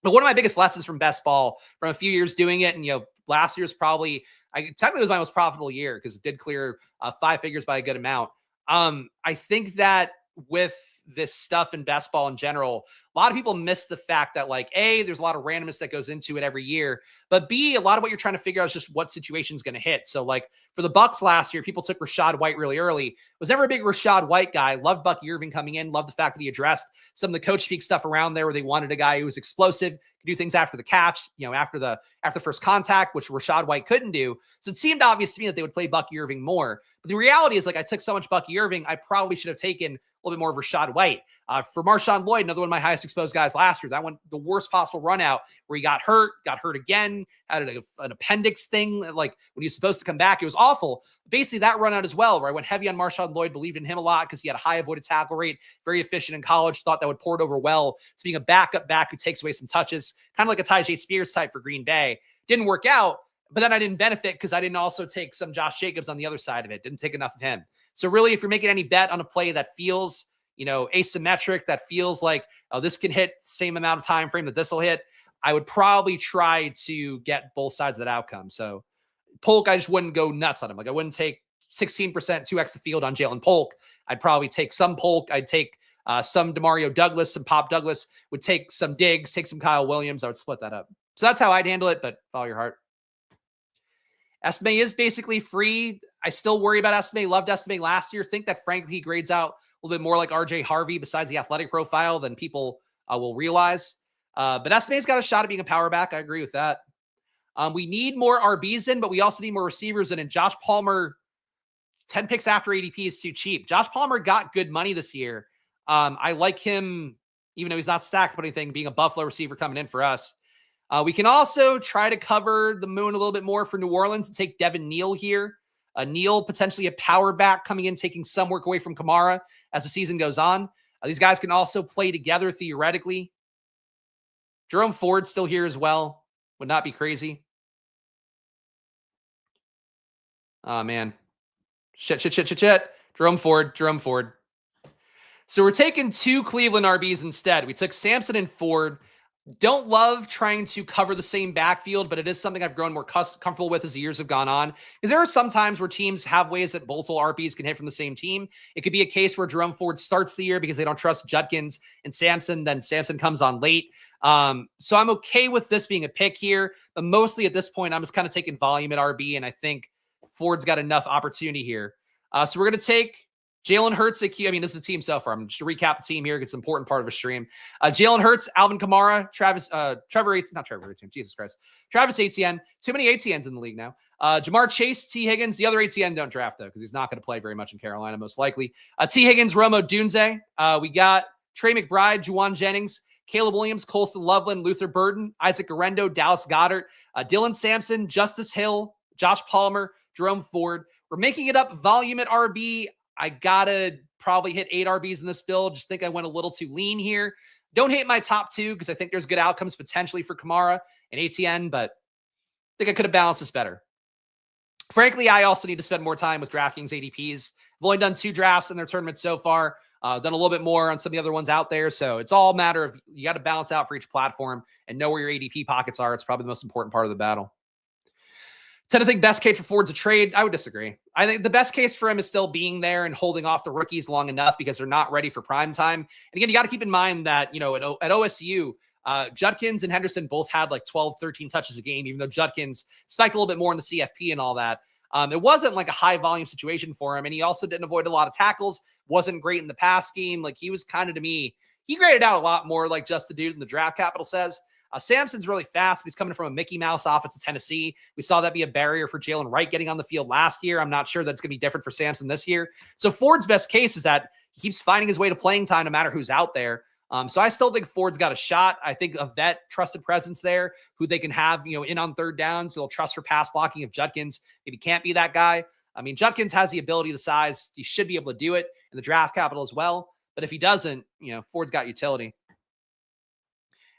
But one of my biggest lessons from best ball from a few years doing it, and last year's probably, technically was my most profitable year because it did clear 5 figures by a good amount. I think that with this stuff in best ball in general, a lot of people miss the fact that like, A, there's a lot of randomness that goes into it every year, but B, a lot of what you're trying to figure out is just what situation is going to hit. So like for the Bucks last year, people took Rachaad White really early. Was never a big Rachaad White guy. Loved Bucky Irving coming in. Loved the fact that he addressed some of the coach speak stuff around there where they wanted a guy who was explosive, could do things after the catch, after first contact, which Rachaad White couldn't do. So it seemed obvious to me that they would play Bucky Irving more. But the reality is like I took so much Bucky Irving, I probably should have taken a little bit more of Rachaad White. For Marshawn Lloyd, another one of my highest exposed guys last year, that one, the worst possible run out where he got hurt again, had an appendix thing. Like when he was supposed to come back, it was awful. Basically that run out as well, where I went heavy on Marshawn Lloyd, believed in him a lot because he had a high avoided tackle rate, very efficient in college, thought that would port over well to being a backup back who takes away some touches, kind of like a Tyjae Spears type for Green Bay. Didn't work out, but then I didn't benefit because I didn't also take some Josh Jacobs on the other side of it. Didn't take enough of him. So really, if you're making any bet on a play that feels asymmetric, that feels like, oh, this can hit the same amount of time frame that this will hit, I would probably try to get both sides of that outcome. So Polk, I just wouldn't go nuts on him. Like I wouldn't take 16%, 2x the field on Jalen Polk. I'd probably take some Polk. I'd take some Demario Douglas, some Pop Douglas, would take some Diggs, take some Kyle Williams. I would split that up. So that's how I'd handle it, but follow your heart. Estime is basically free. I still worry about Estime. Loved Estime last year. Think that frankly he grades out a little bit more like RJ Harvey besides the athletic profile than people will realize. But Estime's got a shot at being a power back. I agree with that. We need more RBs in, but we also need more receivers in. And Josh Palmer, 10 picks after ADP is too cheap. Josh Palmer got good money this year. I like him, even though he's not stacked with anything, being a Buffalo receiver coming in for us. We can also try to cover the moon a little bit more for New Orleans and take Devin Neal here. Neal, potentially a power back coming in, taking some work away from Kamara as the season goes on. These guys can also play together theoretically. Jerome Ford still here as well. Would not be crazy. Oh, man. Shit. Jerome Ford. So we're taking 2 Cleveland RBs instead. We took Sampson and Ford. Don't love trying to cover the same backfield, but it is something I've grown more comfortable with as the years have gone on. Because there are some times where teams have ways that multiple RBs can hit from the same team. It could be a case where Jerome Ford starts the year because they don't trust Judkins and Sampson. Then Sampson comes on late. So I'm okay with this being a pick here. But mostly at this point, I'm just kind of taking volume at RB. And I think Ford's got enough opportunity here. So we're going to take Jalen Hurts at Q. I mean, this is the team so far. I'm just to recap the team here. It's an important part of a stream. Jalen Hurts, Alvin Kamara, Travis Etienne. Too many Etiennes in the league now. Jamar Chase, T. Higgins. The other Etienne don't draft, though, because he's not going to play very much in Carolina, most likely. T. Higgins, Romo Dunze. We got Trey McBride, Juwan Jennings, Caleb Williams, Colston Loveland, Luther Burden, Isaac Guerrero, Dallas Goedert, Dylan Sampson, Justice Hill, Josh Palmer, Jerome Ford. We're making it up volume at RB. I gotta probably hit 8 RBs in this build. Just think I went a little too lean here. Don't hate my top 2 because I think there's good outcomes potentially for Kamara and ATN, but I think I could have balanced this better. Frankly, I also need to spend more time with DraftKings ADPs. I've only done 2 drafts in their tournament so far. Done a little bit more on some of the other ones out there. So it's all a matter of you got to balance out for each platform and know where your ADP pockets are. It's probably the most important part of the battle. Tend to think best case for Ford's a trade. I would disagree. I think the best case for him is still being there and holding off the rookies long enough because they're not ready for prime time. And again, you got to keep in mind that, you know, at OSU, Judkins and Henderson both had like 12, 13 touches a game, even though Judkins spiked a little bit more in the CFP and all that. It wasn't like a high volume situation for him. And he also didn't avoid a lot of tackles, wasn't great in the pass game. Like he was kind of, to me, he graded out a lot more like just the dude in the draft capital says. Samson's really fast, but he's coming from a Mickey Mouse offense at Tennessee. We saw that be a barrier for Jalen Wright getting on the field last year. I'm not sure that's going to be different for Samson this year. So Ford's best case is that he keeps finding his way to playing time no matter who's out there. So I still think Ford's got a shot. I think a vet trusted presence there who they can have, you know, in on third downs. So they'll trust for pass blocking if Judkins maybe can't be that guy. I mean, Judkins has the ability, the size. He should be able to do it in the draft capital as well. But if he doesn't, you know, Ford's got utility.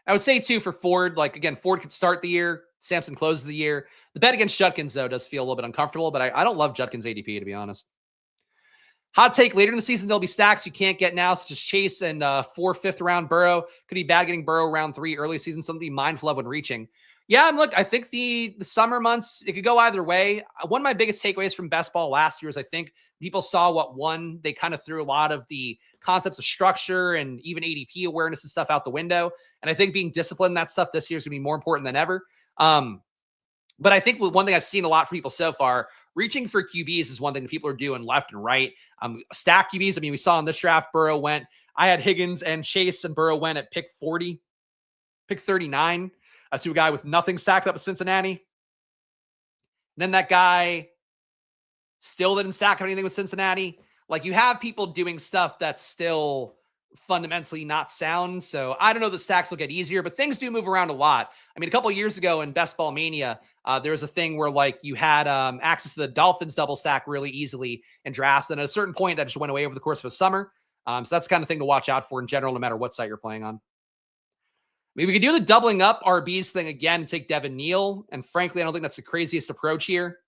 I would say, too, for Ford, like, again, Ford could start the year. Samson closes the year. The bet against Judkins, though, does feel a little bit uncomfortable, but I don't love Judkins' ADP, to be honest. Hot take, later in the season, there'll be stacks you can't get now, such as Chase and 4 fifth-round Burrow. Could be bad getting Burrow round 3 early season, something to be mindful of when reaching. Yeah, and look, I think the summer months, it could go either way. One of my biggest takeaways from best ball last year is I think people saw what won. They kind of threw a lot of the concepts of structure and even ADP awareness and stuff out the window. And I think being disciplined in that stuff this year is going to be more important than ever. But I think one thing I've seen a lot from people so far, reaching for QBs is one thing that people are doing left and right. Stack QBs, I mean, we saw in this draft, Burrow went, I had Higgins and Chase, and Burrow went at pick 40, pick 39. To a guy with nothing stacked up at Cincinnati. And then that guy still didn't stack up anything with Cincinnati. Like, you have people doing stuff that's still fundamentally not sound. So I don't know, the stacks will get easier, but things do move around a lot. I mean, a couple of years ago in Best Ball Mania, there was a thing where like you had access to the Dolphins double stack really easily in drafts. And at a certain point that just went away over the course of a summer. So that's the kind of thing to watch out for in general, no matter what site you're playing on. Maybe we could do the doubling up RBs thing again and take Devin Neal. And frankly, I don't think that's the craziest approach here.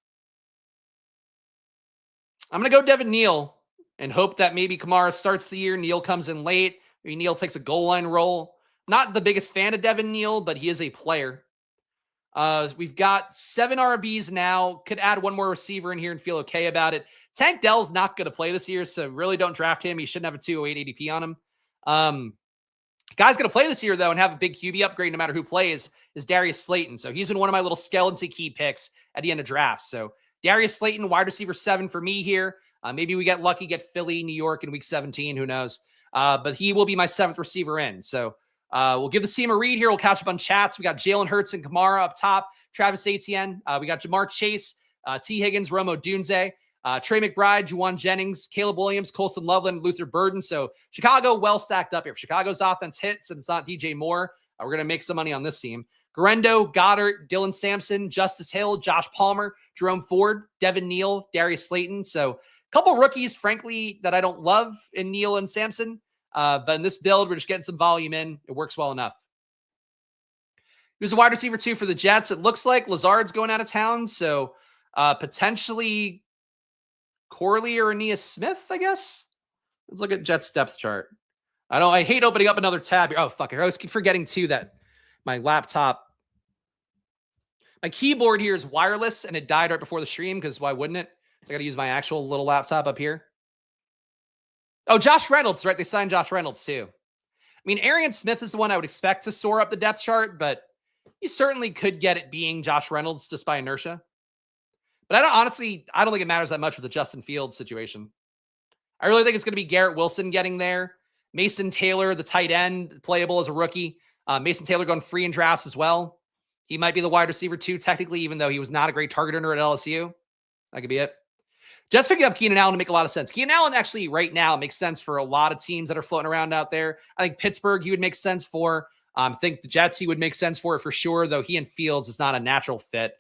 I'm going to go Devin Neal and hope that maybe Kamara starts the year. Neal comes in late. Maybe Neal takes a goal line role. Not the biggest fan of Devin Neal, but he is a player. We've got 7 RBs now. Could add one more receiver in here and feel okay about it. Tank Dell's not going to play this year, so really don't draft him. He shouldn't have a 208 ADP on him. Guy's going to play this year, though, and have a big QB upgrade no matter who plays, is Darius Slayton. So he's been one of my little skeleton key picks at the end of drafts. So Darius Slayton, wide receiver 7 for me here. Maybe we get lucky, get Philly, New York in week 17. Who knows? But he will be my 7th receiver in. So we'll give the team a read here. We'll catch up on chats. We got Jalen Hurts and Kamara up top. Travis Etienne. We got Jamar Chase, T. Higgins, Romo Dunze. Trey McBride, Juwan Jennings, Caleb Williams, Colston Loveland, Luther Burden. So Chicago well stacked up here. If Chicago's offense hits and it's not DJ Moore, we're going to make some money on this team. Guerrero, Goddard, Dylan Sampson, Justice Hill, Josh Palmer, Jerome Ford, Devin Neal, Darius Slayton. So a couple rookies, frankly, that I don't love in Neal and Sampson. But in this build, we're just getting some volume in. It works well enough. Who's a wide receiver 2 for the Jets? It looks like Lazard's going out of town. So potentially Corley or Aeneas Smith, I guess. Let's look at Jets depth chart. I hate opening up another tab here. Oh, fuck. I always keep forgetting, too, that my laptop, my keyboard here is wireless, and it died right before the stream, because why wouldn't it? So I got to use my actual little laptop up here. Oh, Josh Reynolds, right? They signed Josh Reynolds, too. I mean, Arian Smith is the one I would expect to soar up the depth chart, but you certainly could get it being Josh Reynolds just by inertia. But I don't think it matters that much with the Justin Fields situation. I really think it's going to be Garrett Wilson getting there. Mason Taylor, the tight end, playable as a rookie. Mason Taylor going free in drafts as well. He might be the wide receiver 2, technically, even though he was not a great target earner at LSU. That could be it. Jets picking up Keenan Allen to make a lot of sense. Keenan Allen actually right now makes sense for a lot of teams that are floating around out there. I think Pittsburgh he would make sense for. I think the Jets he would make sense for sure, though he and Fields is not a natural fit.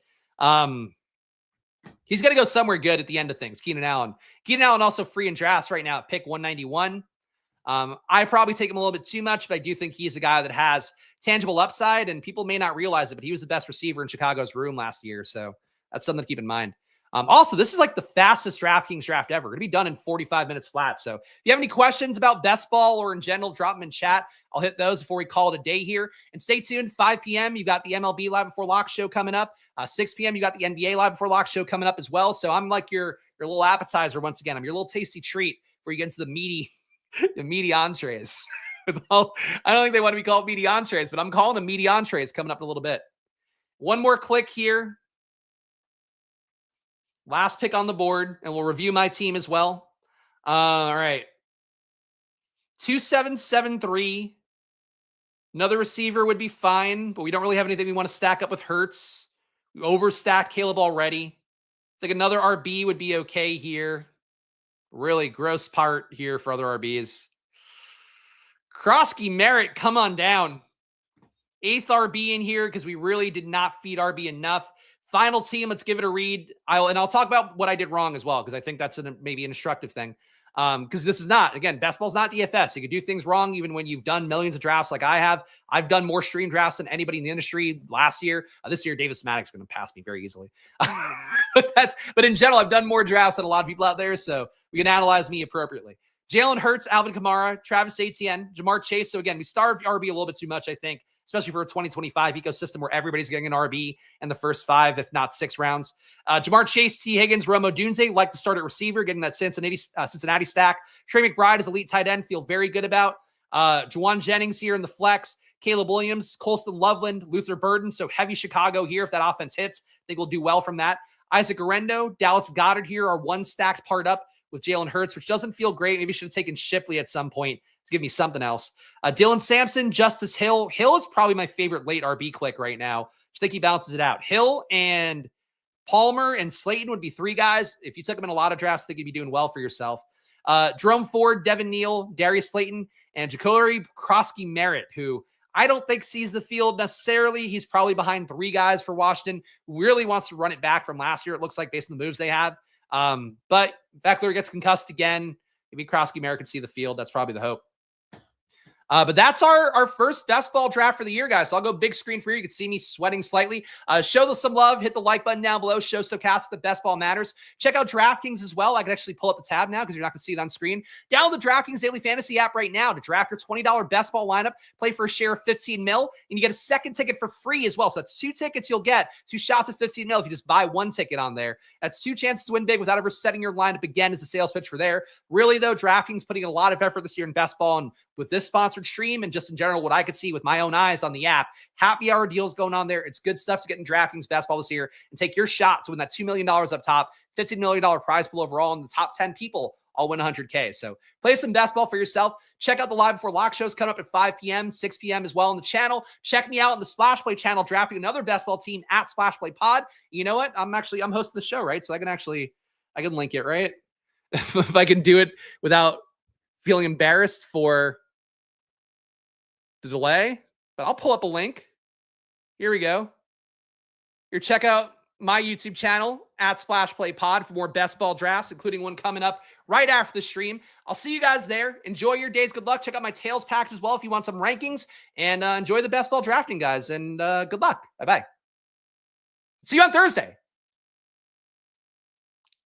He's going to go somewhere good at the end of things, Keenan Allen. Keenan Allen also free in drafts right now at pick 191. I probably take him a little bit too much, but I do think he's a guy that has tangible upside, and people may not realize it, but he was the best receiver in Chicago's room last year, so that's something to keep in mind. Also, this is like the fastest DraftKings draft ever. It'll be done in 45 minutes flat. So if you have any questions about best ball or in general, drop them in chat. I'll hit those before we call it a day here. And stay tuned, 5 p.m. You got the MLB Live Before Lock show coming up. 6 p.m. You got the NBA Live Before Lock show coming up as well. So I'm like your little appetizer once again. I'm your little tasty treat before you get into the meaty entrees. I don't think they want to be called meaty entrees, but I'm calling them meaty entrees coming up in a little bit. One more click here. Last pick on the board, and we'll review my team as well. All right. 2773. Another receiver would be fine, but we don't really have anything we want to stack up with Hurts. We overstacked Caleb already. I think another RB would be okay here. Really gross part here for other RBs. Krosky Merritt, come on down. 8th RB in here because we really did not feed RB enough. Final team, let's give it a read. I'll talk about what I did wrong as well, because I think that's maybe an instructive thing. Because this is not, again, best ball's not DFS. You can do things wrong even when you've done millions of drafts like I have. I've done more stream drafts than anybody in the industry last year. This year, Davis Maddox is going to pass me very easily. But in general, I've done more drafts than a lot of people out there, so we can analyze me appropriately. Jalen Hurts, Alvin Kamara, Travis Etienne, Jamar Chase. So again, we starved RB a little bit too much, I think, especially for a 2025 ecosystem where everybody's getting an RB in the first 5, if not 6 rounds. Jamar Chase, T. Higgins, Romo Dunze, like to start at receiver, getting that Cincinnati stack. Trey McBride is elite tight end, feel very good about. Juwan Jennings here in the flex. Caleb Williams, Colston Loveland, Luther Burden. So heavy Chicago here. If that offense hits, I think we'll do well from that. Isaac Arendo, Dallas Goedert here are one stacked part up with Jalen Hurts, which doesn't feel great. Maybe should have taken Shipley at some point to give me something else. Dylan Sampson, Justice Hill. Hill is probably my favorite late RB click right now. I think he bounces it out. Hill and Palmer and Slayton would be 3 guys. If you took them in a lot of drafts, I think you'd be doing well for yourself. Jerome Ford, Devin Neal, Darius Slayton, and Jacory Krosky Merritt, who I don't think sees the field necessarily. He's probably behind 3 guys for Washington. Really wants to run it back from last year, it looks like, based on the moves they have. But if Eckler gets concussed again, maybe Krosky Merritt can see the field. That's probably the hope. But that's our first best ball draft for the year, guys. So I'll go big screen for you. You can see me sweating slightly. Show some love. Hit the like button down below. Show Stokastic that best ball matters. Check out DraftKings as well. I can actually pull up the tab now because you're not going to see it on screen. Download the DraftKings Daily Fantasy app right now to draft your $20 best ball lineup. Play for a share of 15 mil, and you get a second ticket for free as well. So that's 2 tickets you'll get. 2 shots at 15 mil if you just buy 1 ticket on there. That's 2 chances to win big without ever setting your lineup again as a sales pitch for there. Really, though, DraftKings putting in a lot of effort this year in best ball, and with this sponsored stream and just in general, what I could see with my own eyes on the app, happy hour deals going on there. It's good stuff to get in DraftKings best ball this year and take your shot to win that $2 million up top, $15 million prize pool overall, and the top 10 people all win $100K. So play some best ball for yourself. Check out the Live Before Lock shows coming up at 5 p.m., 6 p.m. as well on the channel. Check me out on the Splash Play channel, drafting another best ball team at Splash Play Pod. You know what? I'm hosting the show, right? So I can link it, right? If I can do it without feeling embarrassed for the delay, but I'll pull up a link. Here we go. Here, check out my YouTube channel at Splash Play Pod for more best ball drafts, including one coming up right after the stream. I'll see you guys there. Enjoy your days. Good luck. Check out my Tails package as well if you want some rankings, and enjoy the best ball drafting, guys. And good luck. Bye-bye. See you on Thursday.